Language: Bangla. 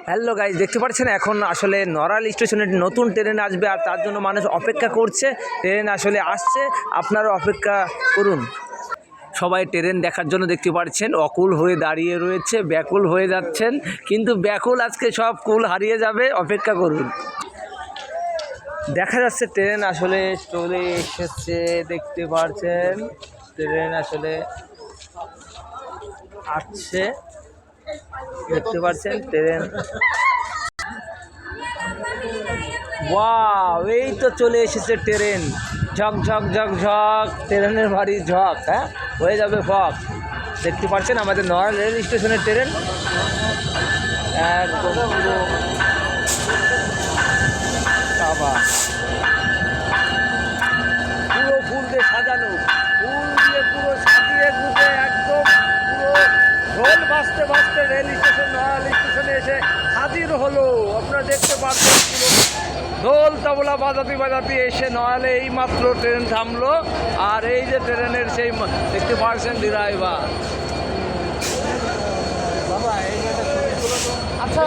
হ্যালো গাইজ, দেখতে পাচ্ছেন এখন আসলে নড়াইল স্টেশনে নতুন ট্রেন আসবে আর তার জন্য মানুষ অপেক্ষা করছে। ট্রেন আসলে আসছে, আপনারা অপেক্ষা করুন। সবাই ট্রেন দেখার জন্য দেখতে পাচ্ছেন অকুল হয়ে দাঁড়িয়ে রয়েছে, ব্যাকুল হয়ে যাচ্ছেন, কিন্তু ব্যাকুল আজকে সব কুল হারিয়ে যাবে, অপেক্ষা করুন। দেখা যাচ্ছে ট্রেন আসলে চলে এসেছে, দেখতে পাচ্ছেন ট্রেন আসলে আসছে, দেখতে পাচ্ছেন ট্রেন। ওয়াও, এই তো চলে এসেছে ট্রেন, ঝক ঝক ঝক ঝক, ট্রেনের ভারী ঝক, হ্যাঁ হয়ে যাবে ফক। দেখতে পাচ্ছেন আমাদের নড়াইল রেল স্টেশনের ট্রেন একদম পুরো পুরো ফুল দিয়ে সাজানো, ফুল দিয়ে পুরো সাজিয়ে গুজে একদম পুরো ঢোল বাজতে বাজতে রেল স্টেশন নড়াইল স্টেশনে এসে হাজির হলো। আপনারা দেখতে পাচ্ছেন পুরো ঢোল তবলা বাজাতে বাজাতে এসে নড়াইলে এই মাত্র ট্রেন থামলো। আর এই যে ট্রেনের সেই দেখতে পাচ্ছেন ড্রাইভার, বাবা এই যে আচ্ছা